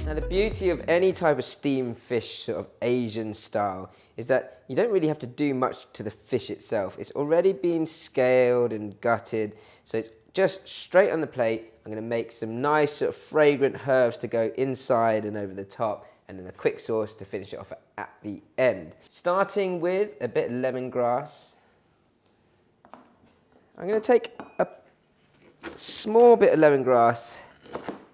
Now the beauty of any type of steamed fish, sort of Asian style, is that you don't really have to do much to the fish itself. It's already been scaled and gutted, so it's just straight on the plate. I'm going to make some nice sort of fragrant herbs to go inside and over the top, and then a quick sauce to finish it off at the end. Starting with a bit of lemongrass. I'm going to take a small bit of lemongrass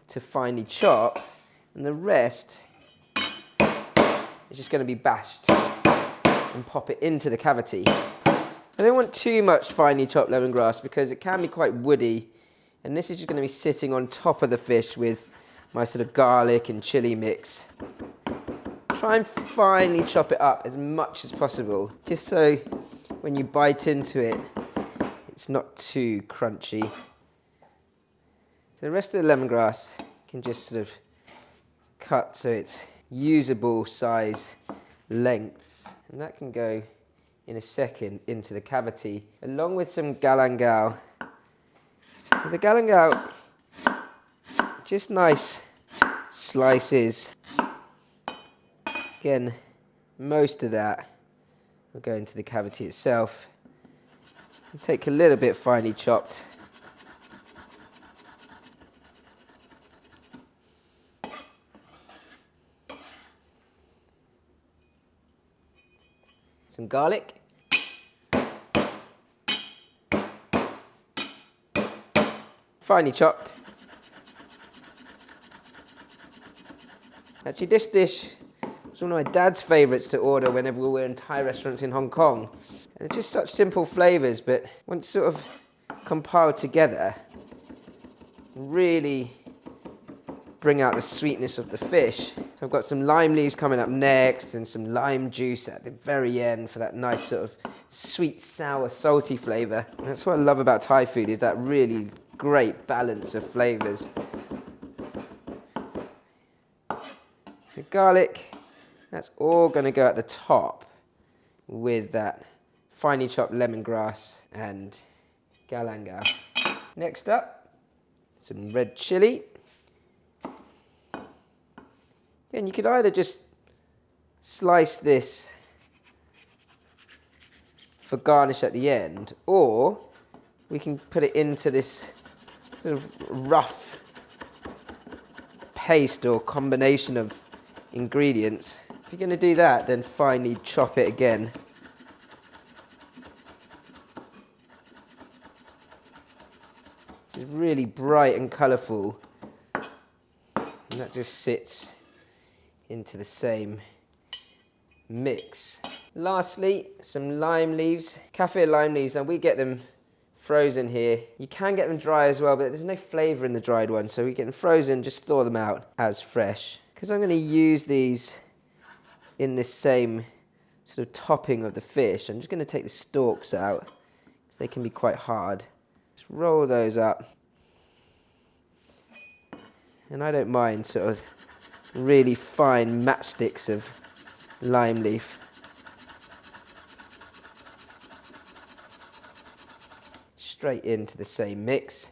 to finely chop, and the rest is just going to be bashed and pop it into the cavity. I don't want too much finely chopped lemongrass because it can be quite woody, and this is just going to be sitting on top of the fish with my sort of garlic and chili mix. Try and finely chop it up as much as possible, just so when you bite into it, it's not too crunchy. So the rest of the lemongrass can just sort of cut so it's usable size lengths, and that can go in a second into the cavity along with some galangal. The galangal, just nice slices. Again, most of that will go into the cavity itself. Take a little bit finely chopped. Some garlic. Finely chopped. Actually, this dish was one of my dad's favourites to order whenever we were in Thai restaurants in Hong Kong. And it's just such simple flavours, but once sort of compiled together, really bring out the sweetness of the fish. So I've got some lime leaves coming up next and some lime juice at the very end for that nice sort of sweet, sour, salty flavour. And that's what I love about Thai food, is that really great balance of flavours. So garlic, that's all going to go at the top with that finely chopped lemongrass and galangal. Next up, some red chilli. And you could either just slice this for garnish at the end, or we can put it into this sort of rough paste or combination of ingredients. If you're going to do that, then finely chop it again. It's really bright and colourful, and that just sits into the same mix. Lastly, some lime leaves, kaffir lime leaves. Now we get them frozen here. You can get them dry as well, but there's no flavour in the dried ones, so we get them frozen, just thaw them out as fresh. Because I'm going to use these in this same sort of topping of the fish, I'm just going to take the stalks out, because they can be quite hard. Just roll those up. And I don't mind sort of really fine matchsticks of lime leaf. Straight into the same mix.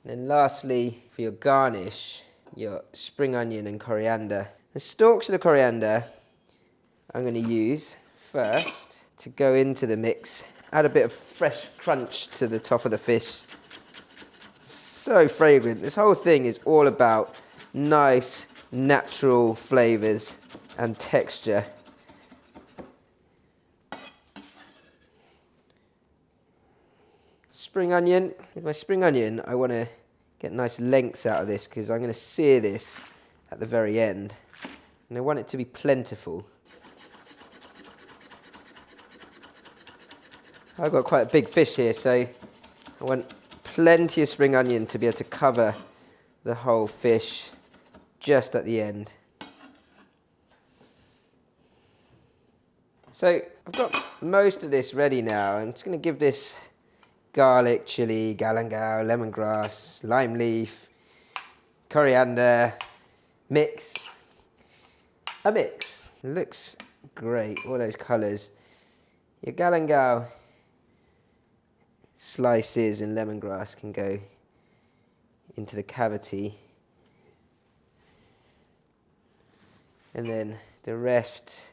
And then lastly, for your garnish, your spring onion and coriander. The stalks of the coriander I'm going to use first to go into the mix. Add a bit of fresh crunch to the top of the fish. So fragrant. This whole thing is all about nice natural flavours and texture. Spring onion. With my spring onion, I want to get nice lengths out of this because I'm going to sear this at the very end, and I want it to be plentiful. I've got quite a big fish here, so I want plenty of spring onion to be able to cover the whole fish just at the end. So I've got most of this ready now. I'm just going to give this garlic, chili, galangal, lemongrass, lime leaf, coriander mix. A mix. It looks great, all those colours. Your galangal slices and lemongrass can go into the cavity. And then the rest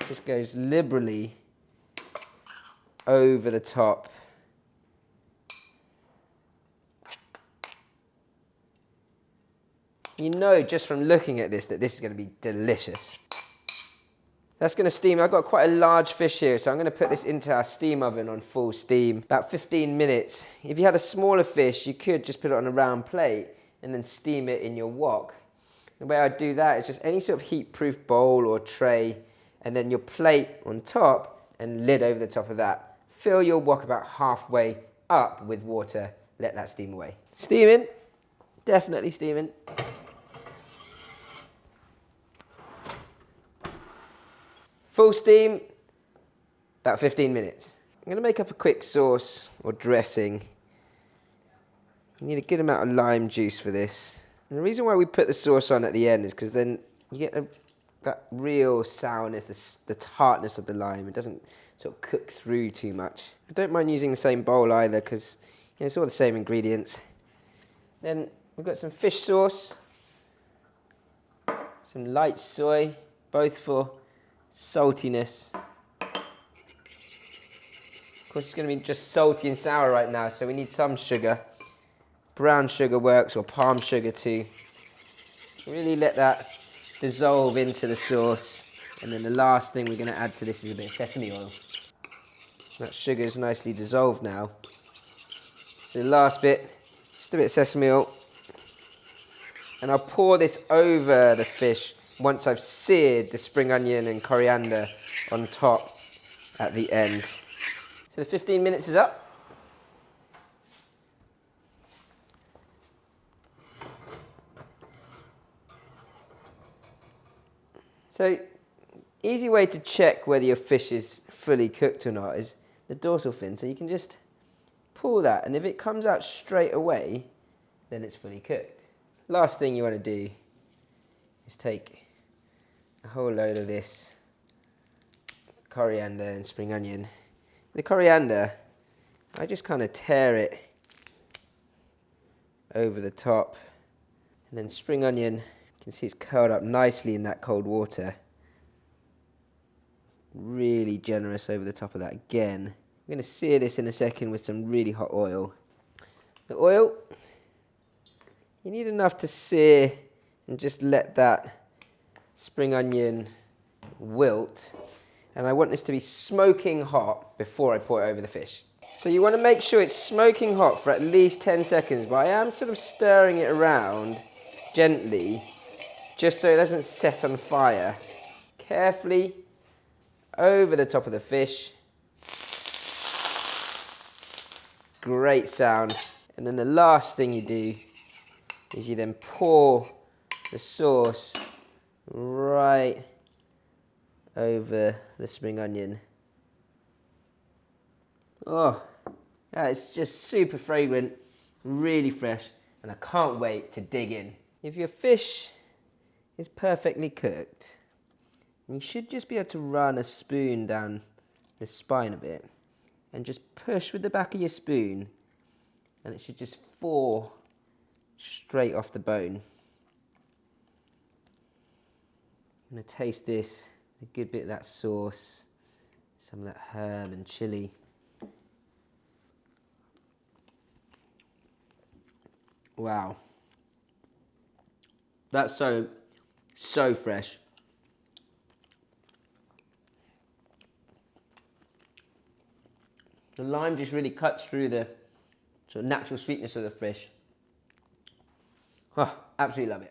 just goes liberally over the top. You know just from looking at this that this is going to be delicious. That's going to steam. I've got quite a large fish here, so I'm going to put this into our steam oven on full steam, about 15 minutes. If you had a smaller fish, you could just put it on a round plate and then steam it in your wok. The way I do that is just any sort of heat-proof bowl or tray, and then your plate on top and lid over the top of that. Fill your wok about halfway up with water. Let that steam away. Steaming, definitely steaming. Full steam, about 15 minutes. I'm going to make up a quick sauce or dressing. You need a good amount of lime juice for this. And the reason why we put the sauce on at the end is because then you get that real sourness, the tartness of the lime. It doesn't sort of cook through too much. I don't mind using the same bowl either because it's all the same ingredients. Then we've got some fish sauce, some light soy, both for saltiness. Of course, it's going to be just salty and sour right now, so we need some sugar. Brown sugar works, or palm sugar too. Really let that dissolve into the sauce. And then the last thing we're going to add to this is a bit of sesame oil. That sugar is nicely dissolved now. So the last bit, just a bit of sesame oil. And I'll pour this over the fish once I've seared the spring onion and coriander on top at the end. So the 15 minutes is up. So, easy way to check whether your fish is fully cooked or not is the dorsal fin. So you can just pull that, and if it comes out straight away, then it's fully cooked. Last thing you want to do is take a whole load of this coriander and spring onion. The coriander, I just kind of tear it over the top, and then spring onion, you can see it's curled up nicely in that cold water. Really generous over the top of that again. I'm going to sear this in a second with some really hot oil. The oil, you need enough to sear and just let that spring onion wilt. And I want this to be smoking hot before I pour it over the fish. So you want to make sure it's smoking hot for at least 10 seconds, but I am sort of stirring it around gently, just so it doesn't set on fire. Carefully over the top of the fish. Great sound. And then the last thing you do is you then pour the sauce right over the spring onion. Oh, yeah, it's just super fragrant, really fresh, and I can't wait to dig in. If your fish is perfectly cooked, you should just be able to run a spoon down the spine a bit and just push with the back of your spoon, and it should just fall straight off the bone. I'm going to taste this, a good bit of that sauce, some of that herb and chili. Wow. That's so fresh. The lime just really cuts through the sort of natural sweetness of the fish. Oh, absolutely love it.